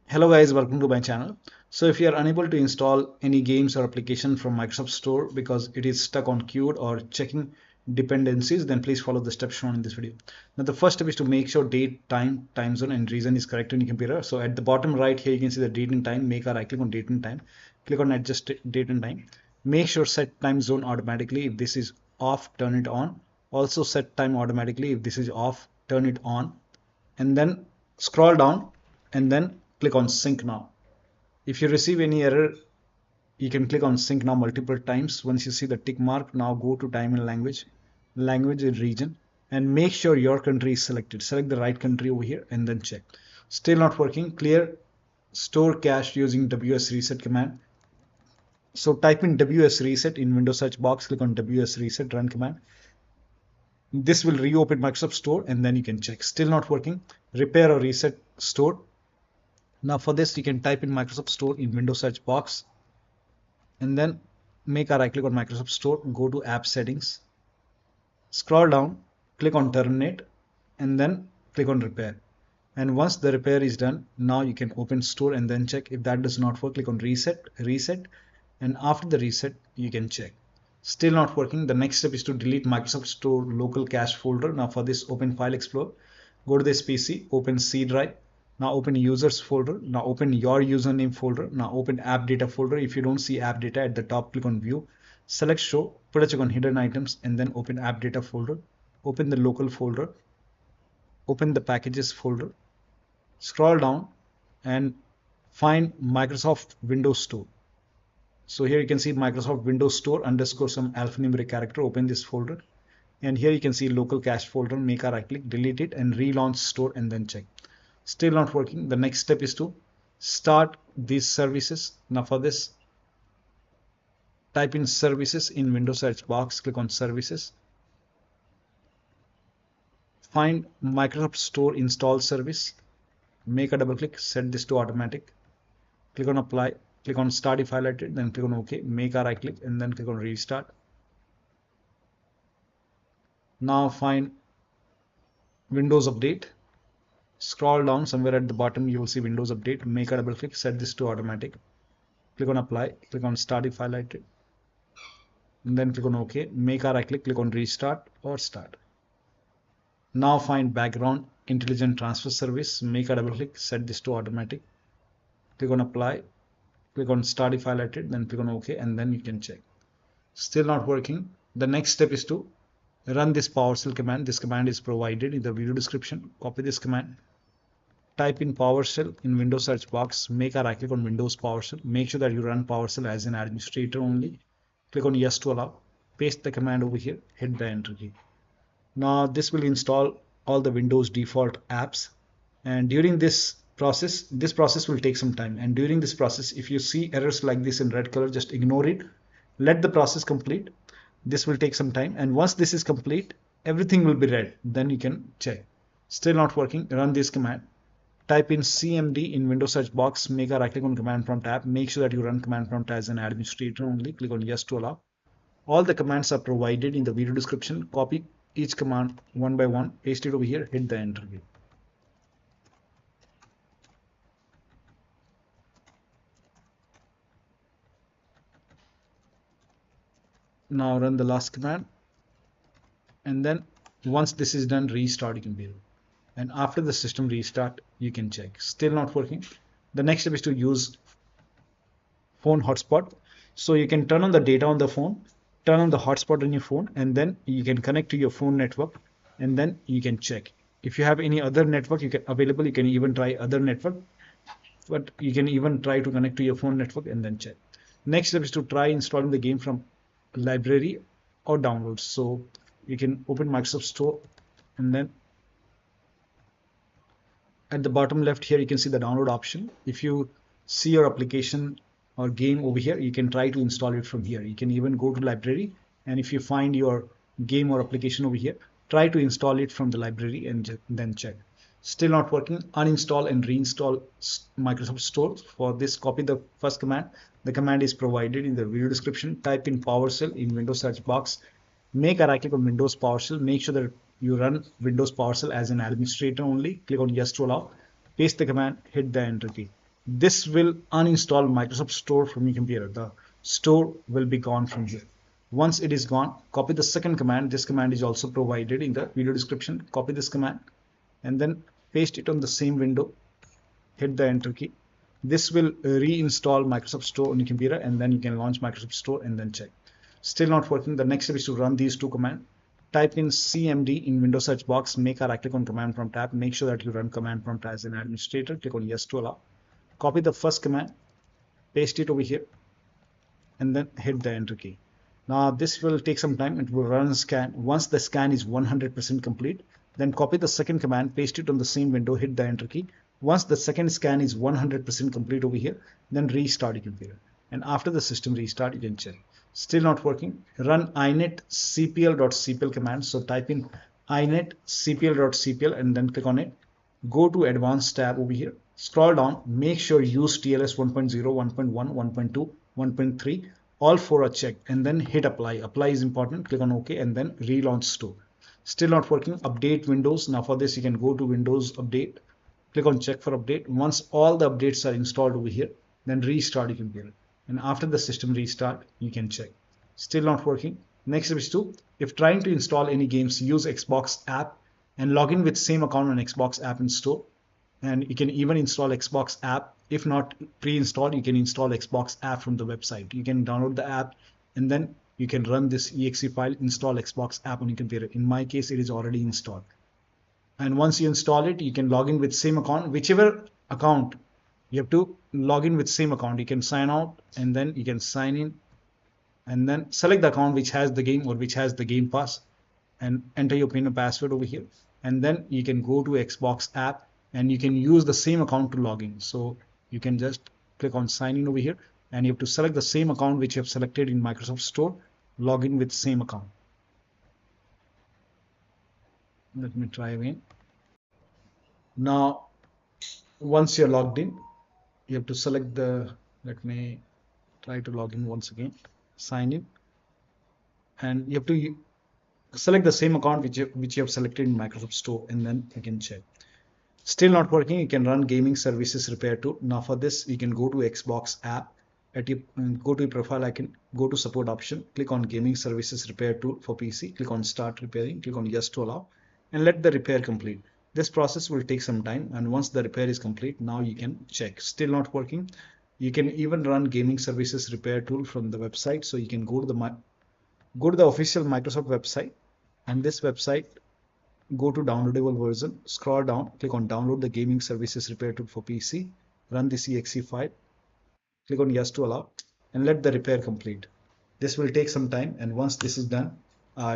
Hello guys, welcome to my channel. So if you are unable to install any games or application from Microsoft Store because it is stuck on queued or checking dependencies, then please follow the steps shown in this video. Now the first step is to make sure date, time zone and region is correct on your computer. So at the bottom right here you can see the date and time. Make a right click on date and time. Click on adjust date and time. Make sure set time zone automatically. If this is off, turn it on. Also set time automatically. If this is off, turn it on. And then scroll down and then click on sync now. If you receive any error, you can click on sync now multiple times. Once you see the tick mark, now go to time and language and region, and make sure your country is selected. Select the right country over here and then check. Still not working. Clear store cache using wsreset command. So type in wsreset in Windows search box, click on wsreset, run command. This will reopen Microsoft Store and then you can check. Still not working. Repair or reset store. Now for this, you can type in Microsoft Store in Windows search box and then make a right click on Microsoft Store, go to app settings, scroll down, click on terminate and then click on repair. And once the repair is done, now you can open store and then check. If that does not work, click on reset, and after the reset, you can check. Still not working. The next step is to delete Microsoft Store local cache folder. Now for this, open File Explorer, go to this PC, open C drive. Now open users folder. Now open your username folder. Now open AppData folder. If you don't see AppData at the top, click on view, select show, put a check on hidden items and then open AppData folder. Open the local folder, open the packages folder, scroll down and find Microsoft Windows Store. So here you can see Microsoft Windows Store underscore some alphanumeric character. Open this folder and here you can see local cache folder. Make a right click, delete it and relaunch store and then check. Still not working. The next step is to start these services. Now for this, type in services in Windows search box, click on services, find Microsoft Store install service, make a double click, set this to automatic, click on apply, click on start if highlighted, then click on OK, make a right click and then click on restart. Now find Windows Update, scroll down somewhere at the bottom, you will see Windows Update, make a double click, set this to automatic, click on apply, click on start if highlighted, and then click on OK, make a right click, click on restart or start. Now find background intelligent transfer service, make a double click, set this to automatic, click on apply, click on start if highlighted, then click on OK and then you can check. Still not working. The next step is to run this PowerShell command. This command is provided in the video description. Copy this command, type in PowerShell in Windows search box, make a right click on Windows PowerShell, make sure that you run PowerShell as an administrator only, click on yes to allow, paste the command over here, hit the enter key. Now this will install all the Windows default apps, and during this process will take some time, and during this process if you see errors like this in red color, just ignore it, let the process complete. This will take some time, and once this is complete, everything will be red, then you can check. Still not working. Run this command, type in cmd in Windows search box, make a right click on command prompt tab, make sure that you run command prompt as an administrator only, click on yes to allow. All the commands are provided in the video description. Copy each command one by one, paste it over here, hit the enter key. Now run the last command, and then once this is done, restart your computer, and after the system restart you can check. Still not working. The next step is to use phone hotspot. So you can turn on the data on the phone, turn on the hotspot on your phone, and then you can connect to your phone network and then you can check. If you have any other network you can even try other network, but you can even try to connect to your phone network and then check. Next step is to try installing the game from library or downloads. So you can open Microsoft Store and then at the bottom left here you can see the download option. If you see your application or game over here, you can try to install it from here. You can even go to library, and if you find your game or application over here, try to install it from the library and then check. Still not working. Uninstall and reinstall Microsoft Store. For this, copy the first command. The command is provided in the video description. Type in PowerShell in Windows search box, make a right click on Windows PowerShell, make sure that you run Windows PowerShell as an administrator only, click on yes to allow, paste the command, hit the enter key. this will uninstall Microsoft Store from your computer. The store will be gone from here. Once it is gone, copy the second command. This command is also provided in the video description. Copy this command and then paste it on the same window. Hit the enter key. This will reinstall Microsoft Store on your computer, and then you can launch Microsoft Store and then check. Still not working. The next step is to run these two commands. Type in cmd in Windows search box. Make a right click on command prompt tab. Make sure that you run command prompt as an administrator. Click on yes to allow. Copy the first command, paste it over here, and then hit the enter key. Now this will take some time. It will run a scan. Once the scan is 100% complete, then copy the second command, paste it on the same window, hit the enter key. Once the second scan is 100% complete over here, then restart your computer. And after the system restart, you can check. Still not working. Run inet cpl.cpl command. So type in inet cpl.cpl and then click on it. Go to advanced tab over here. Scroll down. Make sure use TLS 1.0, 1.1, 1.2, 1.3. All four are checked, and then hit apply. Apply is important. Click on OK and then relaunch store. Still not working. Update Windows. Now for this, you can go to Windows Update. Click on check for update. Once all the updates are installed over here, then restart your computer. And after the system restart, you can check. Still not working. Next step is to, if trying to install any games, use Xbox app and log in with same account on Xbox app in store. And you can even install Xbox app. If not pre-installed, you can install Xbox app from the website. You can download the app and then you can run this exe file, install Xbox app on your computer. In my case, it is already installed. And once you install it, you can log in with same account. Whichever account, you have to log in with same account. You can sign out and then you can sign in and then select the account which has the game or which has the game pass and enter your PIN and password over here. And then you can go to Xbox app and you can use the same account to log in. So you can just click on sign in over here and you have to select the same account which you have selected in Microsoft Store. Log in with same account. Let me try again. Now, once you're logged in, you have to select the, let me try to log in once again, sign in, and you have to select the same account which you have selected in Microsoft Store, and then you can check. Still not working. You can run gaming services repair tool. Now for this, you can go to Xbox app, go to your profile icon, go to support option, click on gaming services repair tool for PC, click on start repairing, click on yes to allow, and let the repair complete. This process will take some time, and once the repair is complete, now you can check. Still not working. You can even run gaming services repair tool from the website. So you can go to the official Microsoft website, and this website, go to downloadable version, scroll down, click on download the gaming services repair tool for PC, run this exe file, click on yes to allow, and let the repair complete. This will take some time, and once this is done,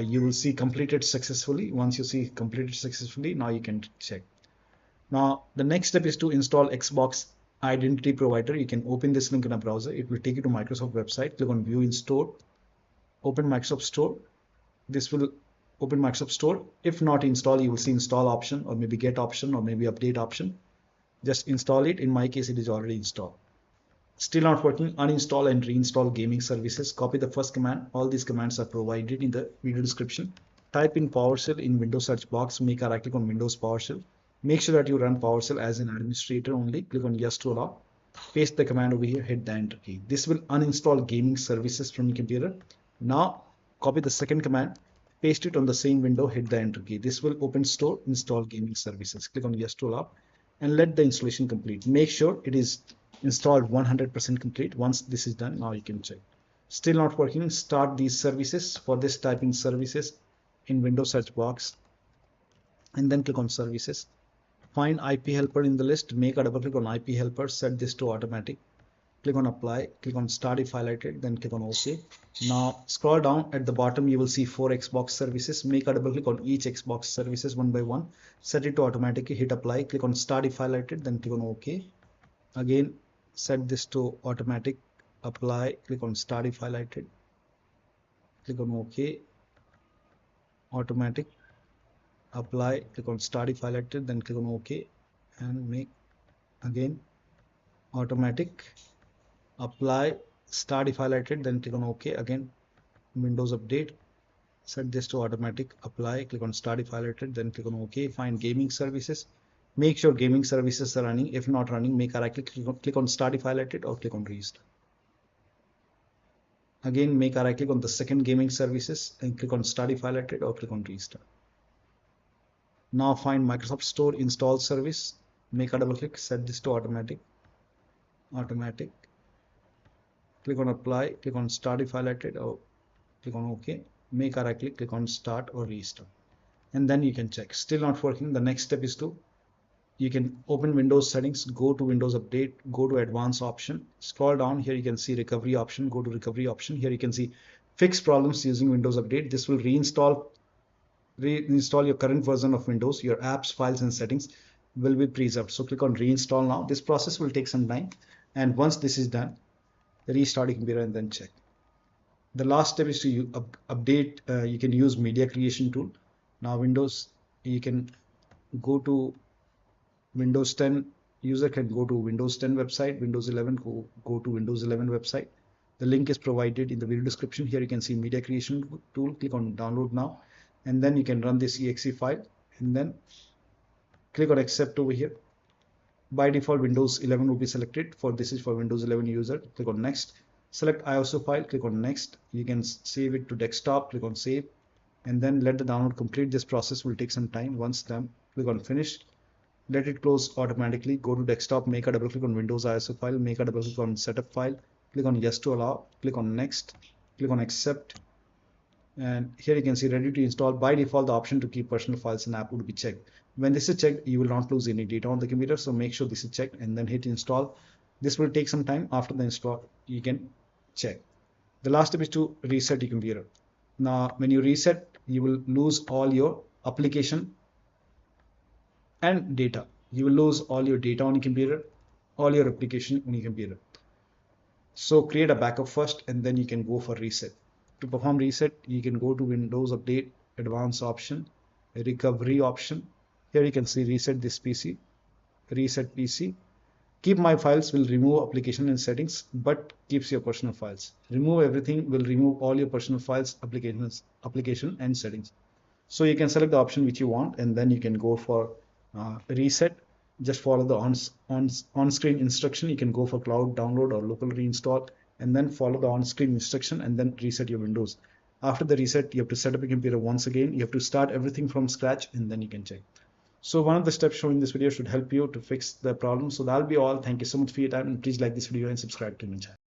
you will see completed successfully. Once you see completed successfully, now you can check. Now the next step is to install Xbox identity provider. You can open this link in a browser. It will take you to Microsoft website. Click on view in store, open Microsoft Store. This will open Microsoft Store. If not install, you will see install option or maybe get option or maybe update option. Just install it. In my case, it is already installed. Still not working. Uninstall and reinstall gaming services. Copy the first command. All these commands are provided in the video description. Type in PowerShell in Windows search box. Make a right click on Windows PowerShell. Make sure that you run PowerShell as an administrator only. Click on yes to allow. Paste the command over here. Hit the enter key. This will uninstall gaming services from your computer. Now copy the second command. Paste it on the same window. Hit the enter key. This will open store, install gaming services. Click on yes to allow and let the installation complete. Make sure it is installed 100% complete. Once this is done, now you can check. Still not working. Start these services. For this, type in services in Windows search box and then click on services. Find IP helper in the list. Make a double click on IP helper. Set this to automatic. Click on apply. Click on start if highlighted. Then click on OK. Now scroll down. At the bottom, you will see 4 Xbox services. Make a double click on each Xbox services one by one. Set it to automatic. Hit apply. Click on start if highlighted. Then click on OK. Again, set this to automatic. Apply. Click on start if highlighted. Click on OK. Automatic. Apply. Click on start if highlighted. Then click on OK. And make again automatic. Apply. Start if highlighted. Then click on OK. Again Windows update. Set this to automatic. Apply. Click on start if highlighted. Then click on OK. Find gaming services. Make sure gaming services are running. If not running, make a right click on start if highlighted or click on restart. Again, make a right click on the second gaming services and click on start if highlighted or click on restart. Now find Microsoft Store install service, make a double click, set this to automatic. Click on apply, click on start if highlighted or click on OK. Make a right click on start or restart. And then you can check. Still not working. The next step is you can open Windows settings, go to Windows Update, go to Advanced option, scroll down. Here you can see recovery option, go to recovery option. Here you can see fix problems using Windows Update. This will reinstall your current version of Windows. Your apps, files and settings will be preserved. So click on reinstall now. This process will take some time, and once this is done, restart your computer and then check. The last step is to update. You can use media creation tool. Now Windows, you can go to Windows 10. User can go to Windows 10 website, Windows 11 go to Windows 11 website. The link is provided in the video description. Here you can see media creation tool. Click on download now, and then you can run this exe file and then click on accept over here. By default, Windows 11 will be selected. For this is for Windows 11 user. Click on next. Select ISO file. Click on next. You can save it to desktop. Click on save, and then let the download complete. This process will take some time. Once done, click on finish. Let it close automatically. Go to desktop. Make a double click on Windows ISO file. Make a double click on setup file. Click on yes to allow. Click on next. Click on accept. And here you can see ready to install. By default, the option to keep personal files and app would be checked. When this is checked, you will not lose any data on the computer. So make sure this is checked and then hit install. This will take some time. After the install, you can check. The last step is to reset your computer. Now, when you reset, you will lose all your application and data. You will lose all your data on your computer, all your application on your computer. So create a backup first, and then you can go for reset. To perform reset, you can go to Windows Update, Advanced option, Recovery option. Here you can see reset this PC, reset PC. Keep my files will remove application and settings, but keeps your personal files. Remove everything will remove all your personal files, application and settings. So you can select the option which you want, and then you can go for reset. Just follow the on-screen instruction. You can go for cloud download or local reinstall, and then follow the on-screen instruction and then reset your Windows. After the reset, you have to set up your computer once again. You have to start everything from scratch, and then you can check. So one of the steps shown in this video should help you to fix the problem. So that'll be all. Thank you so much for your time, and please like this video and subscribe to my channel.